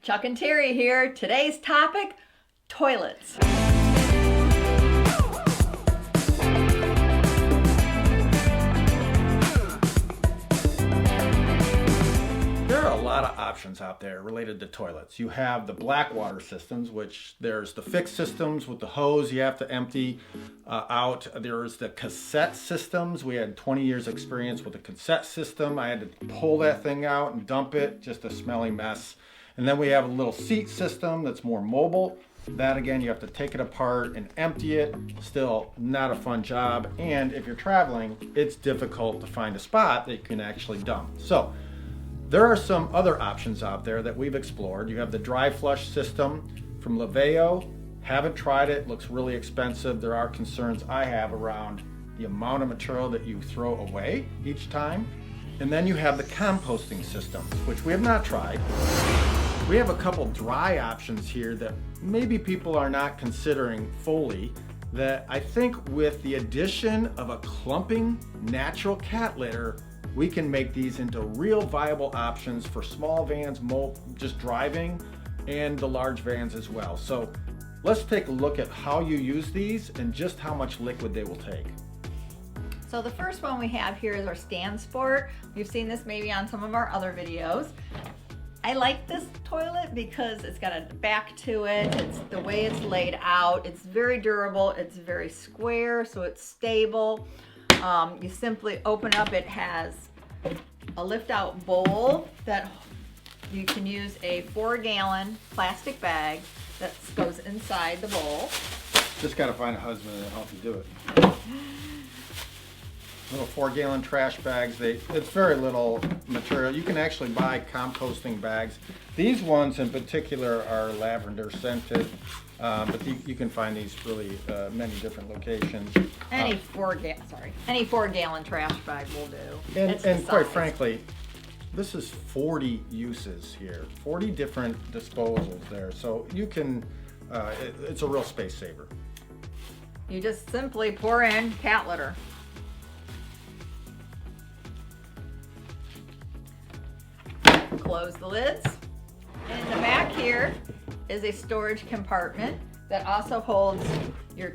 Chuck and Terry here. Today's topic, toilets. There are a lot of options out there related to toilets. You have the black water systems, which there's the fixed systems with the hose you have to empty out. There's the cassette systems. We had 20 years experience with the cassette system. I had to pull that thing out and dump it, just a smelly mess. And then we have a little seat system that's more mobile. That again, you have to take it apart and empty it. Still not a fun job. And if you're traveling, it's difficult to find a spot that you can actually dump. So there are some other options out there that we've explored. You have the dry flush system from Laveo. Haven't tried it, looks really expensive. There are concerns I have around the amount of material that you throw away each time. And then you have the composting systems, which we have not tried. We have a couple dry options here that maybe people are not considering fully, that I think with the addition of a clumping natural cat litter, we can make these into real viable options for small vans, just driving, and the large vans as well. So let's take a look at how you use these and just how much liquid they will take. So the first one we have here is our Stansport. You've seen this maybe on some of our other videos. I like this toilet because it's got a back to it. It's the way it's laid out. It's very durable. It's very square, so it's stable. You simply open up. It has a lift-out bowl that you can use a 4-gallon plastic bag that goes inside the bowl. Just got to find a husband to help you do it. Little 4-gallon trash bags. It's very little material. You can actually buy composting bags. These ones in particular are lavender scented, but you can find these really many different locations. Any 4-gallon trash bag will do. And quite frankly, this is 40 uses here, 40 different disposals there. So you can, it's a real space saver. You just simply pour in cat litter. Close the lids. And in the back here is a storage compartment that also holds your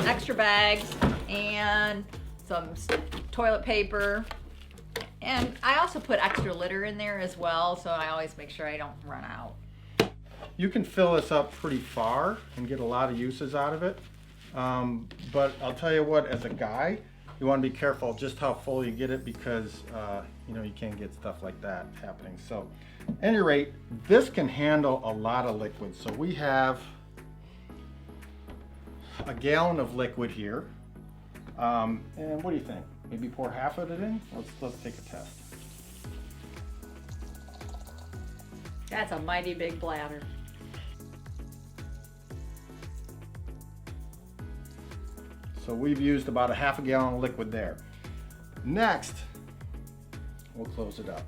extra bags and some toilet paper. And I also put extra litter in there as well, so I always make sure I don't run out. You can fill this up pretty far and get a lot of uses out of it. But I'll tell you what, as a guy, you want to be careful just how full you get it because you can't get stuff like that happening. So at any rate, this can handle a lot of liquid. So we have a gallon of liquid here. And what do you think? Maybe pour half of it in? Let's take a test. That's a mighty big bladder. So we've used about a half a gallon of liquid there. Next, we'll close it up.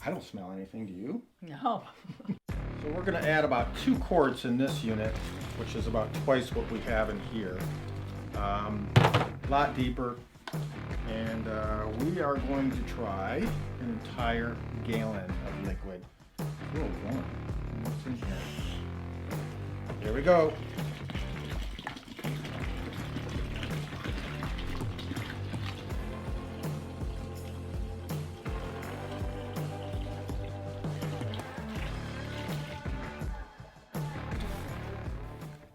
I don't smell anything, do you? No. So we're gonna add about 2 quarts in this unit, which is about twice what we have in here. A lot deeper. And we are going to try an entire gallon of liquid. A little warm. What's in here? Here we go.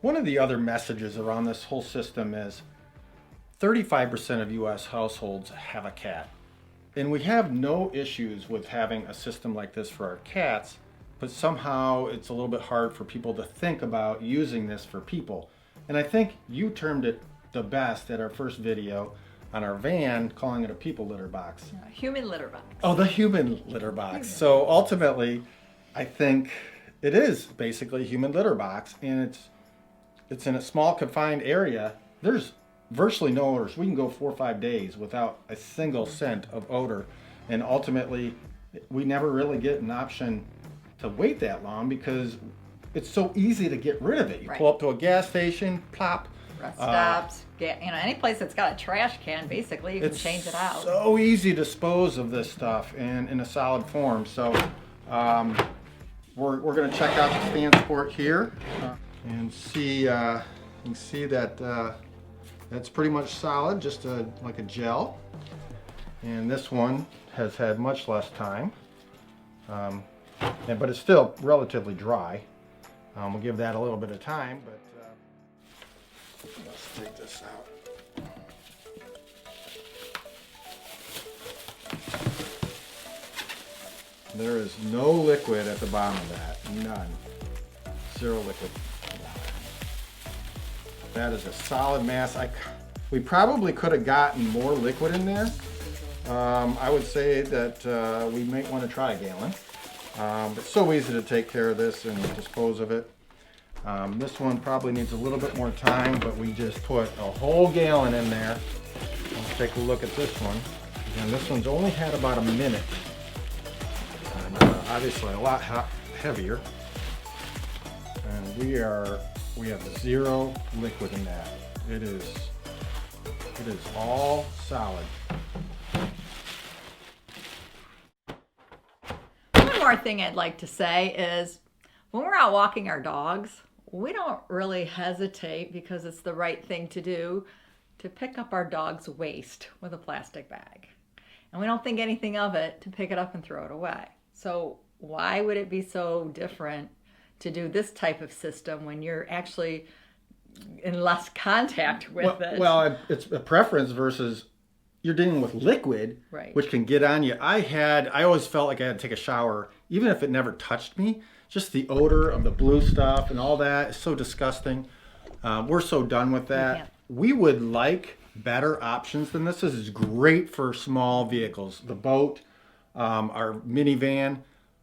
One of the other messages around this whole system is 35% of US households have a cat. And we have no issues with having a system like this for our cats, but somehow it's a little bit hard for people to think about using this for people. And I think you termed it the best at our first video on our van, calling it a people litter box. Human litter box. Oh, the human litter box. So ultimately, I think it is basically a human litter box, and it's in a small confined area. There's virtually no odors. We can go 4 or 5 days without a single scent of odor. And ultimately, we never really get an option to wait that long because it's so easy to get rid of it. You pull up to a gas station, plop. Rest stops, any place that's got a trash can, basically, you can change it out. It's so easy to dispose of this stuff in a solid form. So we're going to check out the Stansport here and see. You can see that that's pretty much solid, just like a gel. And this one has had much less time, but it's still relatively dry. We'll give that a little bit of time, but let's take this out. There is no liquid at the bottom of that, none. Zero liquid. That is a solid mass. We probably could have gotten more liquid in there. I would say that we might want to try a gallon. It's so easy to take care of this and dispose of it. This one probably needs a little bit more time, but we just put a whole gallon in there. Let's take a look at this one. Again, this one's only had about a minute. And, obviously a lot heavier. And we have zero liquid in that. It is all solid. One more thing I'd like to say is when we're out walking our dogs, we don't really hesitate, because it's the right thing to do, to pick up our dog's waste with a plastic bag. And we don't think anything of it to pick it up and throw it away. So why would it be so different to do this type of system when you're actually in less contact with it? Well, it's a preference versus you're dealing with liquid, right, which can get on you. I always felt like I had to take a shower, even if it never touched me. Just the odor of the blue stuff and all that is so disgusting. We're so done with that. We would like better options than this. This is great for small vehicles. The boat, our minivan.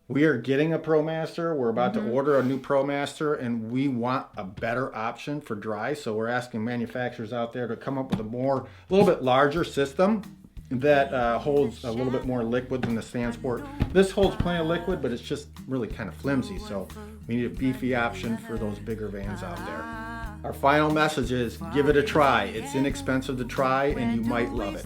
We are getting a ProMaster. We're about to order a new ProMaster, and we want a better option for dry. So we're asking manufacturers out there to come up with a little bit larger system that holds a little bit more liquid than the Stansport. This holds plenty of liquid, but it's just really kind of flimsy. So we need a beefy option for those bigger vans out there. Our final message is give it a try. It's inexpensive to try, and you might love it.